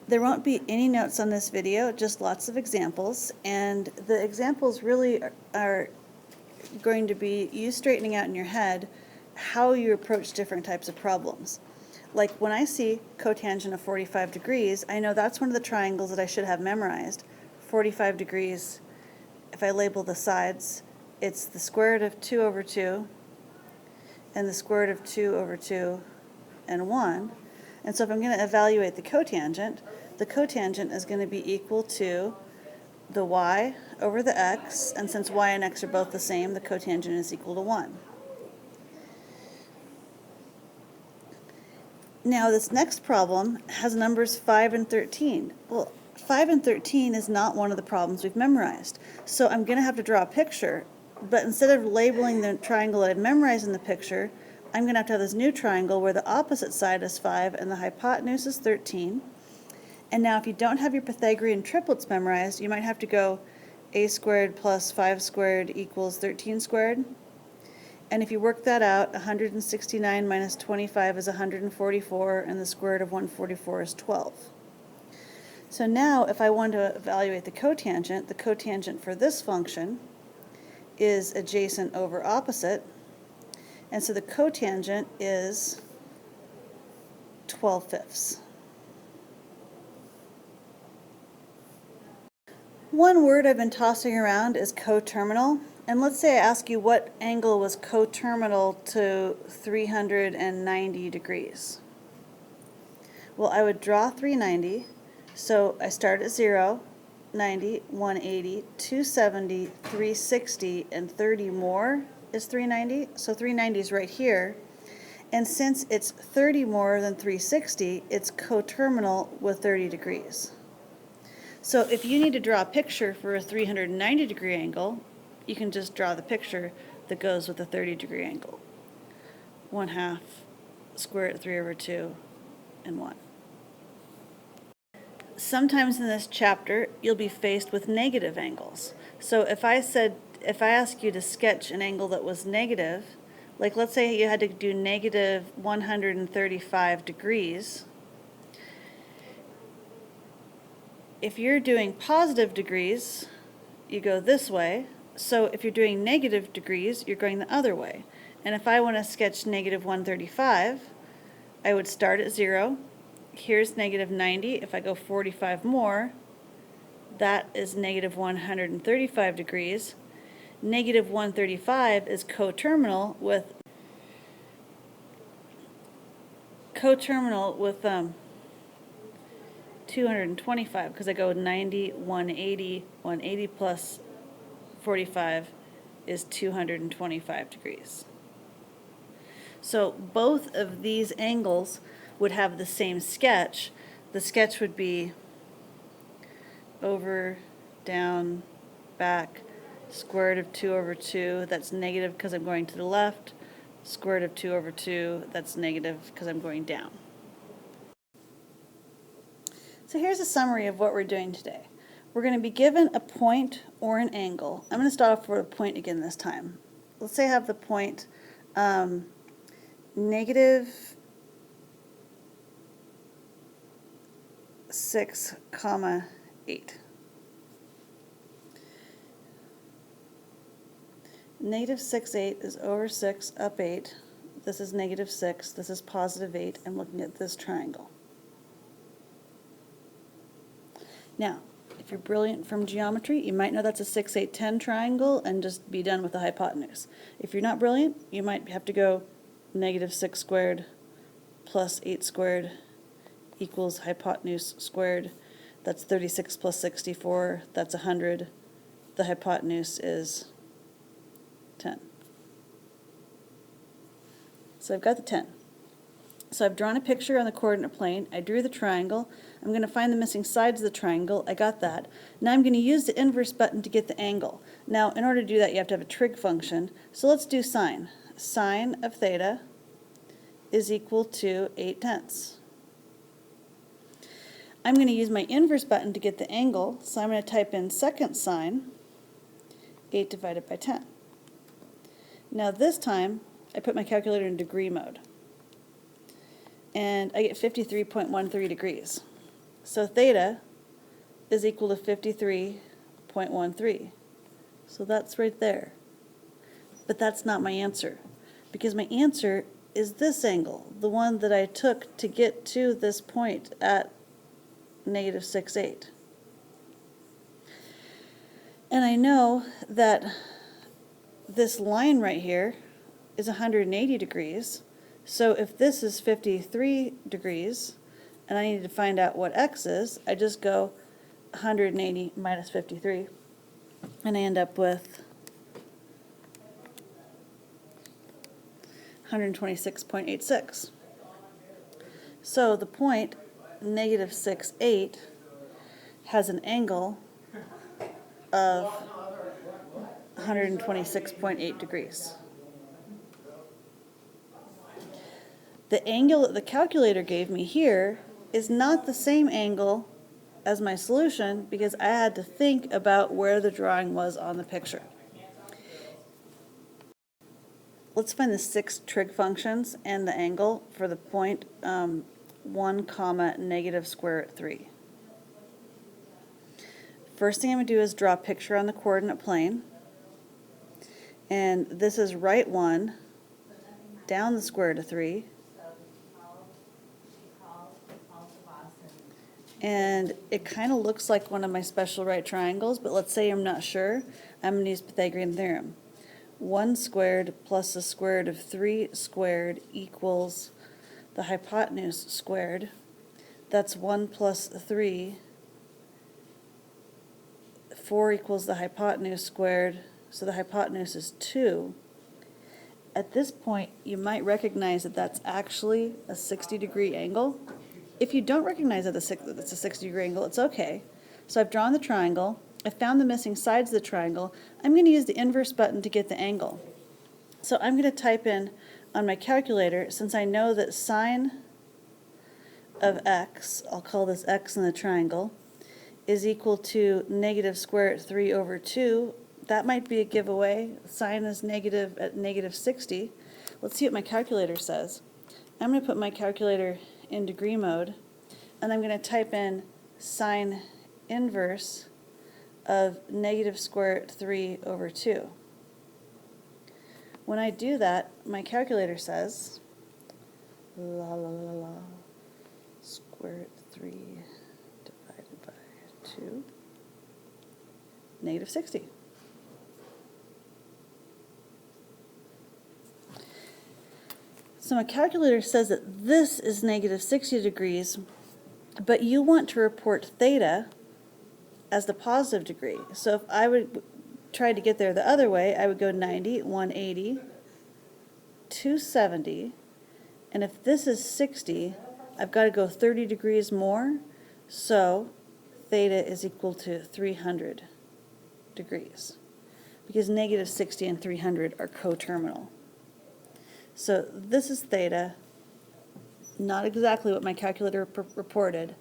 There won't be any notes on this video, just lots of examples, and the examples really are going to be you straightening out in your head how you approach different types of problems. Like when I see cotangent of 45 degrees, I know that's one of the triangles that I should have memorized. 45 degrees, if I label the sides, it's the square root of 2 over 2 and the square root of 2 over 2 and 1. And so if I'm going to evaluate the cotangent is going to be equal to the y over the x, and since y and x are both the same, the cotangent is equal to 1. Now this next problem has numbers 5 and 13. Well, 5 and 13 is not one of the problems we've memorized. So I'm going to have to draw a picture, but instead of labeling the triangle that I've memorized in the picture, I'm going to have this new triangle where the opposite side is 5 and the hypotenuse is 13. And now if you don't have your Pythagorean triplets memorized, you might have to go a squared plus 5 squared equals 13 squared. And if you work that out, 169 minus 25 is 144, and the square root of 144 is 12. So now if I want to evaluate the cotangent for this function is adjacent over opposite, and so the cotangent is 12/5. One word I've been tossing around is coterminal. And let's say I ask you what angle was coterminal to 390 degrees. Well, I would draw 390. So I start at 0, 90, 180, 270, 360, and 30 more is 390. So 390 is right here. And since it's 30 more than 360, it's coterminal with 30 degrees. So if you need to draw a picture for a 390 degree angle, you can just draw the picture that goes with a 30-degree angle. 1/2 square root of 3 over 2 and 1. Sometimes in this chapter you'll be faced with negative angles. So if I ask you to sketch an angle that was negative, like let's say you had to do negative 135 degrees, if you're doing positive degrees, you go this way. So if you're doing negative degrees, you're going the other way. And if I want to sketch negative 135, I would start at 0. Here's negative 90. If I go 45 more, that is negative 135 degrees. Negative 135 is coterminal with 225 because I go 90, 180, 180 plus 45 is 225 degrees. So both of these angles would have the same sketch. The sketch would be over, down, back, square root of 2 over 2, that's negative because I'm going to the left, square root of 2 over 2, that's negative because I'm going down. So here's a summary of what we're doing today. We're going to be given a point or an angle. I'm going to start off with a point again this time. Let's say I have the point negative 6, 8. Negative 6, 8 is over 6, up 8. This is negative 6. This is positive 8. I'm looking at this triangle. Now, if you're brilliant from geometry, you might know that's a 6, 8, 10 triangle and just be done with the hypotenuse. If you're not brilliant, you might have to go negative 6 squared plus 8 squared equals hypotenuse squared. That's 36 plus 64. That's 100. The hypotenuse is 10. So I've got the 10. So I've drawn a picture on the coordinate plane. I drew the triangle. I'm going to find the missing sides of the triangle. I got that. Now I'm going to use the inverse button to get the angle. Now in order to do that you have to have a trig function. So let's do sine. Sine of theta is equal to 8/10. I'm going to use my inverse button to get the angle. So I'm going to type in second sine 8 divided by 10. Now this time I put my calculator in degree mode. And I get 53.13 degrees. So theta is equal to 53.13. So that's right there. But that's not my answer, because my answer is this angle, the one that I took to get to this point at negative 6.8. And I know that this line right here is 180 degrees. So if this is 53 degrees, and I need to find out what x is, I just go 180 minus 53, and I end up with 126.86. So the point negative 6.8 has an angle of 126.8 degrees. The angle that the calculator gave me here is not the same angle as my solution, because I had to think about where the drawing was on the picture. Let's find the 6 trig functions and the angle for the point 1 comma negative square root 3. First thing I'm going to do is draw a picture on the coordinate plane. And this is right 1 down the square root of 3. And it kind of looks like one of my special right triangles, but let's say I'm not sure. I'm going to use Pythagorean theorem. 1 squared plus the square root of 3 squared equals the hypotenuse squared. That's 1 plus 3. 4 equals the hypotenuse squared, so the hypotenuse is 2. At this point, you might recognize that that's actually a 60-degree angle. If you don't recognize that it's a 60-degree angle, it's okay. So I've drawn the triangle. I found the missing sides of the triangle. I'm going to use the inverse button to get the angle. So I'm going to type in on my calculator, since I know that sine of x, I'll call this x in the triangle, is equal to negative square root 3 over 2. That might be a giveaway. Sine is negative at negative 60. Let's see what my calculator says. I'm going to put my calculator in degree mode, and I'm going to type in sine inverse of negative square root 3 over 2. When I do that, my calculator says square root 3 divided by 2, negative 60. So my calculator says that this is negative 60 degrees, but you want to report theta as the positive degree. So if I would try to get there the other way, I would go 90, 180, 270, and if this is 60, I've got to go 30 degrees more, so theta is equal to 300 degrees, because negative 60 and 300 are coterminal. So this is theta, not exactly what my calculator reported.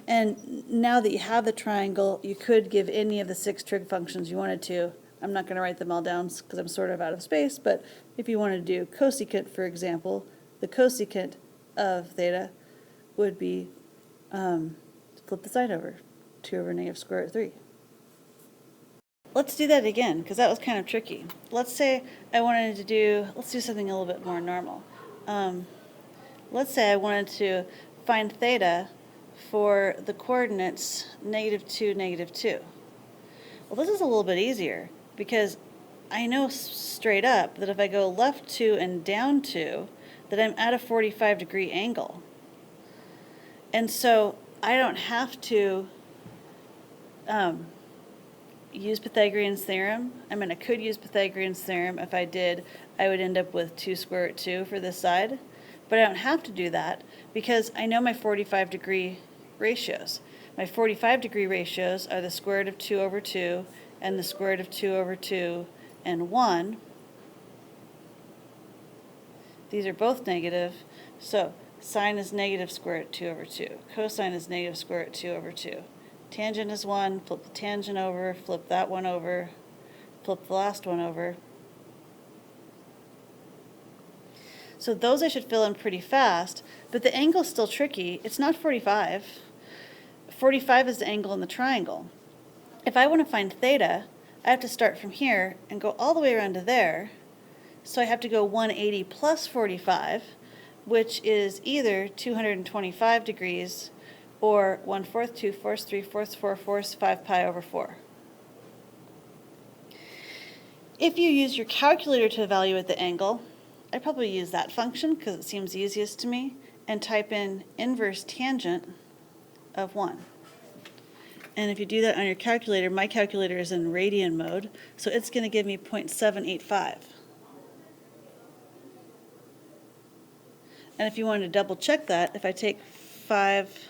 And now that you have the triangle, you could give any of the 6 trig functions you wanted to. I'm not going to write them all down because I'm sort of out of space, but if you want to do cosecant, for example, the cosecant of theta would be, flip the sign over, 2 over negative square root of 3. Let's do that again, because that was kind of tricky. Let's say I wanted to do, let's do something a little bit more normal. Let's say I wanted to find theta for the coordinates negative 2, negative 2. Well, this is a little bit easier, because I know straight up that if I go left 2 and down 2, that I'm at a 45-degree angle. And so I don't have to use Pythagorean's theorem. I mean, I could use Pythagorean's theorem. If I did, I would end up with 2 square root 2 for this side. But I don't have to do that because I know my 45-degree ratios. My 45-degree ratios are the square root of 2 over 2 and the square root of 2 over 2 and 1. These are both negative. So sine is negative square root 2 over 2. Cosine is negative square root 2 over 2. Tangent is 1, flip the tangent over, flip that one over, flip the last one over. So those I should fill in pretty fast, but the angle's still tricky. It's not 45. 45 is the angle in the triangle. If I want to find theta, I have to start from here and go all the way around to there. So I have to go 180 plus 45, which is either 225 degrees or 1/4, 2/4, 3/4, 4/4, 5 pi over 4. If you use your calculator to evaluate the angle, I probably use that function because it seems easiest to me, and type in inverse tangent of 1. And if you do that on your calculator, my calculator is in radian mode, so it's going to give me 0.785. And if you wanted to double check that, if I take 5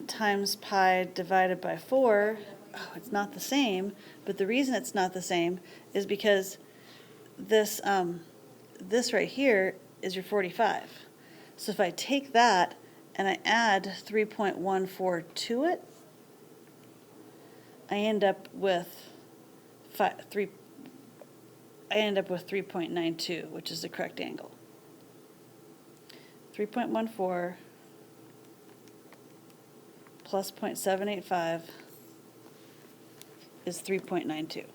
times pi divided by 4, oh, it's not the same, but the reason it's not the same is because this, this right here is your 45. So if I take that and I add 3.14 to it, I end up with 3.92, which is the correct angle. 3.14 plus 0.785 is 3.92.